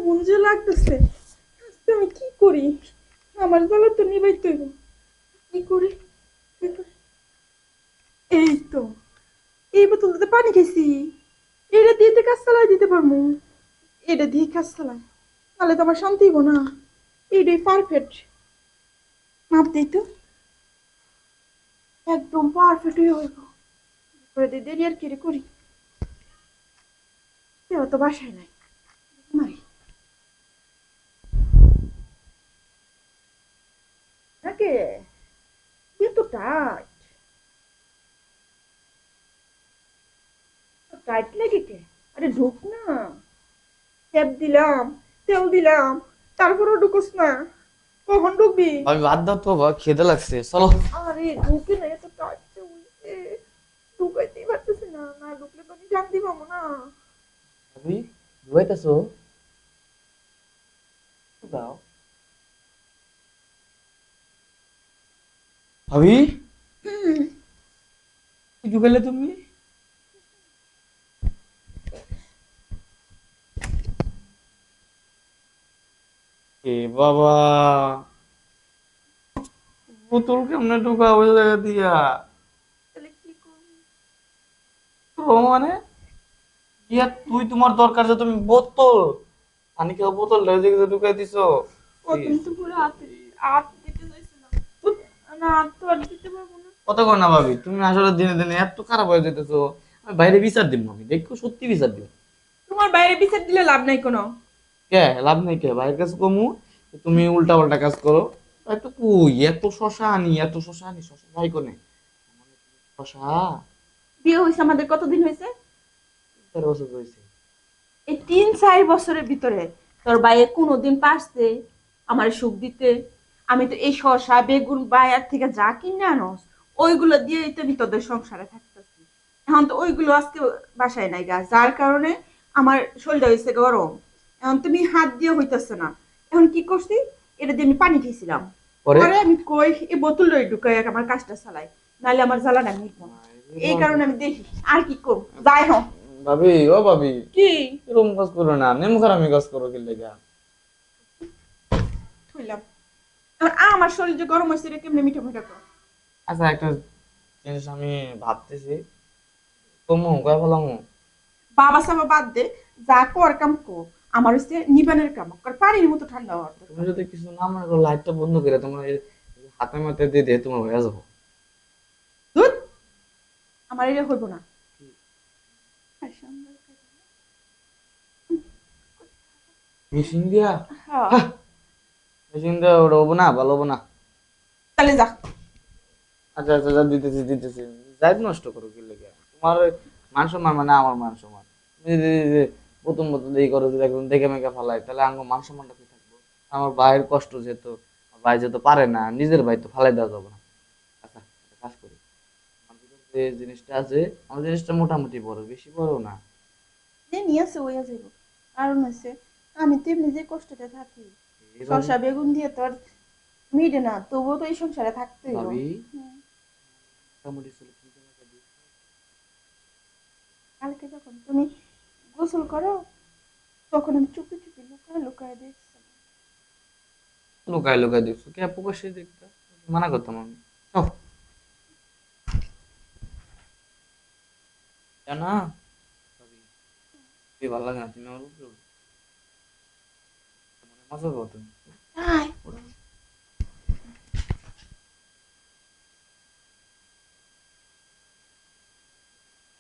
কেমন যে লাগতেছে। আজকে আমি কি করি? আমার জ্বালা তো নিবাইতে হইব। কি করি? কি করি? এই তো, এই বোতলটাতে পানি খাইছি। এটা দিয়ে তো কাজ চালাই দিতে পারবো। এটা দিয়ে কাজ চালাই, তাহলে তো আমার শান্তি হইব না। এটাই পারফেক্ট। মাপ দিই তো, একদম পারফেক্ট হয়ে হইব। করে দিয়ে দেরি আর কি রে করি। কেউ তো বাসায় নাই। মারি নাকি এত টাইট, টাইট লাগে কে? আরে ঢুক না। ট্যাপ দিলাম, তেল দিলাম, তারপরও ঢুকোস না। কখন ঢুকবি? ভাবি বাদ দাও তো বাবা, খিদে লাগছে, চলো। আরে ঢুকে না, এত টাইট উঠছে। ঢুকাইতেই পারতেছি না, না ঢুকলে তো আমি জানতে পাবো না। ভাবি ঘুমাইতেছো? দাও ভাবি, কি ঢুকাইলে তুমি? এ বাবা, বোতল কেমনে ঢুকা ওই জায়গা দিয়া? তাহলে কি করবি? তো মানে ইয়া, তুই তোমার দরকার যে তুমি বোতল পানি খাও, বোতল ঢুকাই দিছো। প্রথম তো পুরো হাতে হাত দিতে চাইছিলাম। উফ, না হাত তো আর দিতে পারবো না। কত কর না ভাবি, তুমি আসলে দিনে দিনে এত খারাপ হয়ে যেতেছো। আমি বাইরে বিচার দিব, আমি দেখো সত্যি বিচার দিব। তোমার বাইরে বিচার দিলে লাভ নাই কোনো। কে লাভ নেই, কে বাইরের কাছে কমু? তুমি উল্টা পাল্টা কাজ করো। এত কই, এত শশা আনি, শশা যাই কোনে শশা। বিয়ে হয়েছে আমাদের কতদিন হয়েছে? 3 বছর হয়েছে। এই 3-4 বছরের ভিতরে তোর বাইরে কোনোদিন পারছে আমার সুখ দিতে? আমি তো এই শসা বেগুন বাইরে থেকে যা কিনে আনস, ওইগুলো দিয়েই তো আমি তোদের সংসারে থাকতেছি। এখন তো ওইগুলো আজকে বাসায় নাই গা, যার কারণে আমার শরীরটা হয়েছে গরম। এখন তুমি হাত দিয়ে হইতেছে না। এখন কি করছি? এটা দিয়ে আমি পানি খেয়েছিলাম। পরে পরে আমি কই এই বোতলটা ঢুকাই আমার কাজটা চালাই, নাহলে আমার জ্বালাটা মিটব না। আরে এই ভাবি, কারণে আমি দেখি আর কি করব। যাই হোক। ভাবি ও ভাবি, কি এরকম কাজ করো না, নেমু খারামি কাজ করো কি লেগা? হইলাম? এখন আমার শরীর যে গরম হয়েছে, এটা কেমনে মিঠা মিঠা কর। আচ্ছা, একটা জিনিস আমি ভাবতেছি, কমু কয় ফেলামু। বাবা সাবা বাদ দে, যা কর কাম কর। আমার হচ্ছে নিবানের কাম কর, পানির মতো ঠান্ডা হওয়ার তুমি দরকার। যদি কিছু না মনে করো, লাইটটা বন্ধ করে তোমার এই হাতে মাতে দিয়ে দিয়ে তোমার হয়ে যাবো। দুধ, আমার এটা হইব না। মেশিন দিয়া? হ্যাঁ, হ্যাঁ, মেশিন দিয়া ওটা হবো না, ভালো হবো না। তাহলে যা। আচ্ছা আচ্ছা, যা দিতেছি দিতেছি। যাই নষ্ট করো কি লেগে? তোমার মান সম্মান মানে আমার মান সম্মান। তুমি যদি যে প্রথম প্রথম এই করো, যদি একদম দেখে মেখে ফেলাই, তাহলে আমার মান সম্মানটা কি থাকবো? আমার ভাইয়ের কষ্ট যেহেতু, ভাই যেহেতু পারে না, নিজের ভাই তো ফালাই দেওয়া যাবে না। আচ্ছা, একটা কাজ করি, আমার ভিতরে যে জিনিসটা আছে, আমার জিনিসটা মোটামুটি বড়, বেশি বড় না। যে নিয়ে আসে ওইয়া যাইব। কারণ হচ্ছে আমি তো এমনি যে কষ্টতে থাকি, এইভাবে শসা বেগুন দিয়ে তো আর মিটে না, তবুও তো এই সংসারে থাকতে হইব। ভাবি, হুম, মোটামুটি চলে চিন্তা ভাবনা দিই। কালকে যখন তুমি গোসল করো, তখন আমি চুপি চুপি লুকায় লুকায় দেখছি। লুকায় লুকায় দেখছো কে? প্রকাশ্যে দেখতে মানা করতাম আমি। চল, জানা ভাবি, কি ভালো লাগে না তুমি আমার উপরে উঠো? মানে মজা করো তুমি। তাই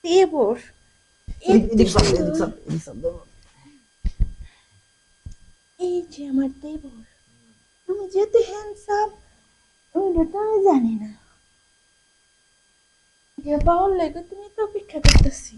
দেবর, এত এদিক সামনে, এদিক সুন্দর। সামনে, এদিক সামনে। এই যে আমার দেবর, তুমি যেতে হ্যান্ডসাম, ওইটা তো আমি জানি না। যে পাওয়ার লেগে তুমি তো অপেক্ষা করতেছি।